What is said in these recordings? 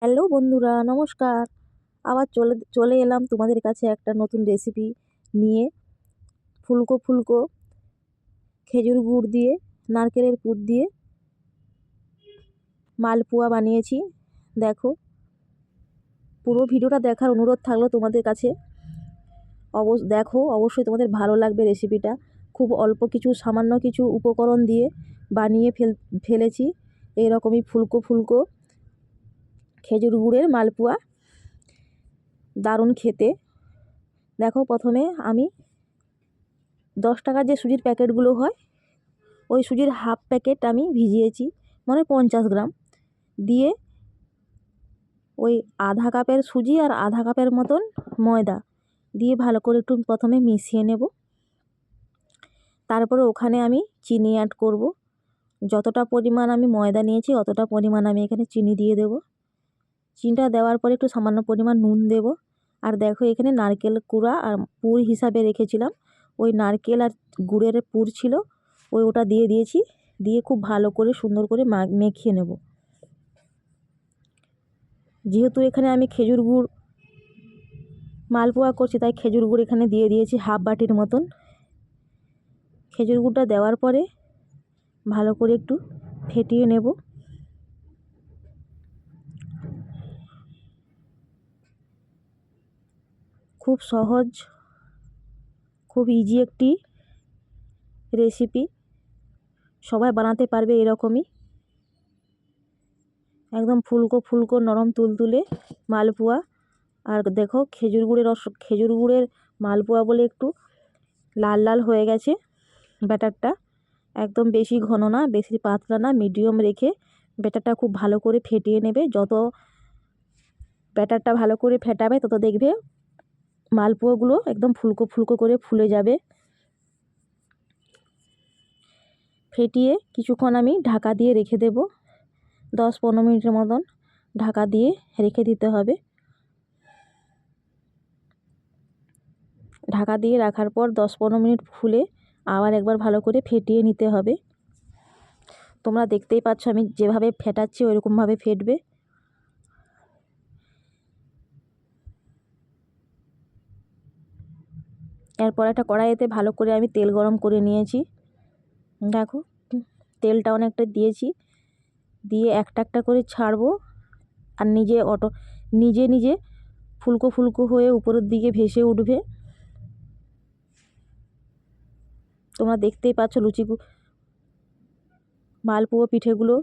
Hello বন্ধুরা, নমস্কার। আবার চলে চলে এলাম তোমাদের কাছে একটা নতুন রেসিপি নিয়ে। ফুলকো ফুলকো খেজুর গুড় দিয়ে, নারকেলের পুর দিয়ে মালপোয়া বানিয়েছি। দেখো, পুরো ভিডিওটা দেখার অনুরোধ থাকলো তোমাদের কাছে। দেখো, অবশ্যই তোমাদের ভালো লাগবে রেসিপিটা। খুব অল্প কিছু, সামান্য কিছু উপকরণ দিয়ে বানিয়ে ফেলেছি এরকমই ফুলকো ফুলকো খেজুর গুড়ের মালপোয়া। দারুণ খেতে। দেখো, প্রথমে আমি 10 টাকার যে সুজির প্যাকেটগুলো হয়, ওই সুজির হাফ প্যাকেট আমি ভিজিয়েছি, মানে 50 গ্রাম দিয়ে ওই আধা কাপের সুজি আর আধা কাপের মতন ময়দা দিয়ে ভালো করে একটু প্রথমে মিশিয়ে নেব। তারপরে ওখানে আমি চিনি অ্যাড করব। যতটা পরিমাণ আমি ময়দা নিয়েছি অতটা পরিমাণ আমি এখানে চিনি দিয়ে দেব। চিনিটা দেওয়ার পরে একটু সামান্য পরিমাণ নুন দেব। আর দেখো, এখানে নারকেল কুড়া আর পুর হিসাবে রেখেছিলাম, ওই নারকেল আর গুড়ের পুর ছিল, ওটা দিয়ে দিয়েছি। দিয়ে খুব ভালো করে সুন্দর করে মেখে নেব। যেহেতু এখানে আমি খেজুর গুড় মালপোয়া করছি, তাই খেজুর গুড় এখানে দিয়ে দিয়েছি হাফ বাটির মতন। খেজুর গুড়টা দেওয়ার পরে ভালো করে একটু ফেটিয়ে নেব। খুব সহজ, খুব ইজি একটি রেসিপি, সবাই বানাতে পারবে এরকমই। একদম ফুলকো ফুলকো নরম তুলতুলে মালপোয়া। আর দেখো, খেজুর গুড়ের মালপোয়া বলে একটু লাল লাল হয়ে গেছে ব্যাটারটা। একদম বেশি ঘন না, বেশি পাতলা না, মিডিয়াম রেখে ব্যাটারটা খুব ভালো করে ফেটিয়ে নেবে। যত ব্যাটারটা ভালো করে ফেটাবে তত দেখবে মালপোয়াগুলো একদম ফুলকো ফুলকো করে ফুলে যাবে। ফেটিয়ে কিছুক্ষণ আমি ঢাকা দিয়ে রেখে দেব। 10-15 মিনিটের মতন ঢাকা দিয়ে রেখে দিতে হবে। ঢাকা দিয়ে রাখার পর 10-15 মিনিট ফুলে আবার একবার ভালো করে ফেটিয়ে নিতে হবে। তোমরা দেখতেই পাচ্ছ আমি যেভাবে ফেটাচ্ছি ওইরকমভাবে ফেটবে। এরপর একটা কড়াইতে ভালো করে আমি তেল গরম করে নিয়েছি। দেখো, তেলটা অনেকটা দিয়েছি, দিয়ে একটা একটা করে ছাড়বো। আর নিজে নিজে ফুলকো ফুলকো হয়ে উপরের দিকে ভেসে উঠবে। তোমরা দেখতেই পাচ্ছ মালপোয়া পিঠেগুলো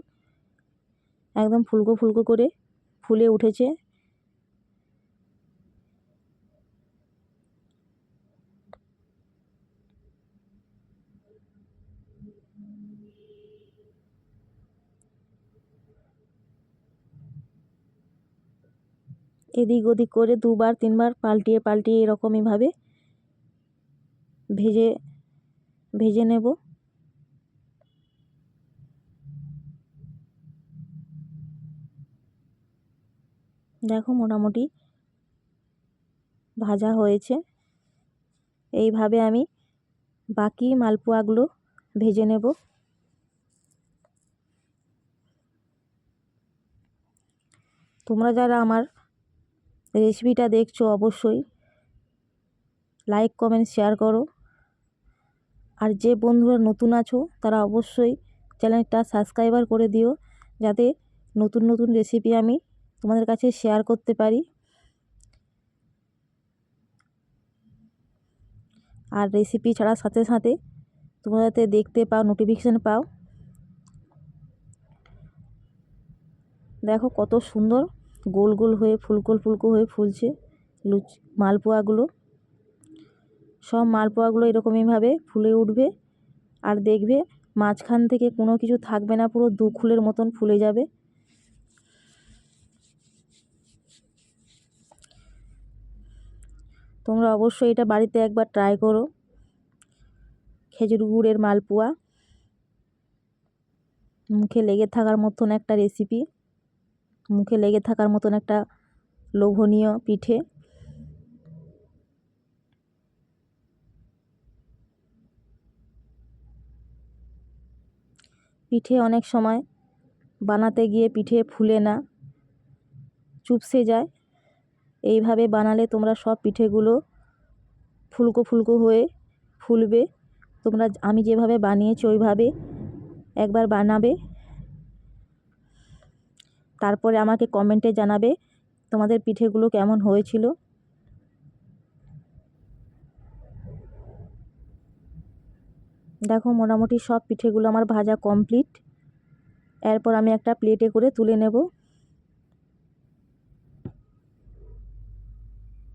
একদম ফুলকো ফুলকো করে ফুলে উঠেছে। এদিক ওদিক করে 2-3 বার পাল্টিয়ে পাল্টিয়ে এরকমইভাবে ভেজে ভেজে নেব। দেখো, মোটামুটি ভাজা হয়েছে। এইভাবে আমি বাকি মালপোয়াগুলো ভেজে নেব। তোমরা যারা আমার রেসিপিটা দেখছো অবশ্যই লাইক কমেন্ট শেয়ার করো। আর যে বন্ধুরা নতুন আছো তারা অবশ্যই চ্যানেলটা সাবস্ক্রাইবার করে দিও, যাতে নতুন নতুন রেসিপি আমি তোমাদের কাছে শেয়ার করতে পারি। আর রেসিপি ছাড়ার সাথে সাথে তোমরা যাতে দেখতে পাও, নোটিফিকেশান পাও। দেখো কত সুন্দর গোল গোল হয়ে ফুলকো ফুলকো হয়ে ফুলছে মালপোয়াগুলো। সব মালপোয়াগুলো এরকমইভাবে ফুলে উঠবে। আর দেখবে মাঝখান থেকে কোনো কিছু থাকবে না, পুরো দুখুলের মতন ফুলে যাবে। তোমরা অবশ্যই এটা বাড়িতে একবার ট্রাই করো। খেজুর গুড়ের মালপোয়া মুখে লেগে থাকার মতন একটা রেসিপি, মুখে লেগে থাকার মতন একটা লোভনীয় পিঠে। পিঠে অনেক সময় বানাতে গিয়ে পিঠে ফুলে না, চুপসে যায়। এইভাবে বানালে তোমরা সব পিঠেগুলো ফুলকো ফুলকো হয়ে ফুলবে। তোমরা আমি যেভাবে বানিয়েছি ওইভাবে একবার বানাবে, তারপরে আমাকে কমেন্টে জানাবে তোমাদের পিঠেগুলো কেমন হয়েছিল। দেখো মোটামুটি সব পিঠেগুলো আমার ভাজা কমপ্লিট। এরপর আমি একটা প্লেটে করে তুলে নেব।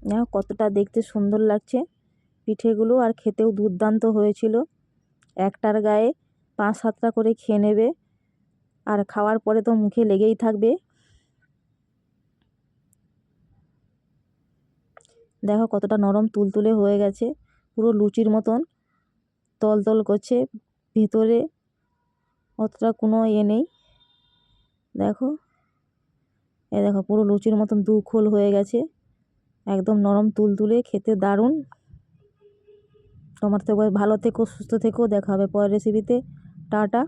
দেখো কতটা দেখতে সুন্দর লাগছে পিঠেগুলো, আর খেতেও দুর্দান্ত হয়েছিল। একটার গায়ে 5-7টা করে খেয়ে নেবে, আর খাওয়ার পরে তো মুখে লেগেই থাকবে। দেখো কতটা নরম তুলতুলে হয়ে গেছে, পুরো লুচির মতন তলতল করছে, ভেতরে অতটা কোনো নেই। দেখো দেখো পুরো লুচির মতন দু খোল হয়ে গেছে, একদম নরম তুলতুলে, খেতে দারুণ। তোমার তো ভালো থেকো, সুস্থ থেকো, দেখা হবে পরের রেসিপিতে। টাটা।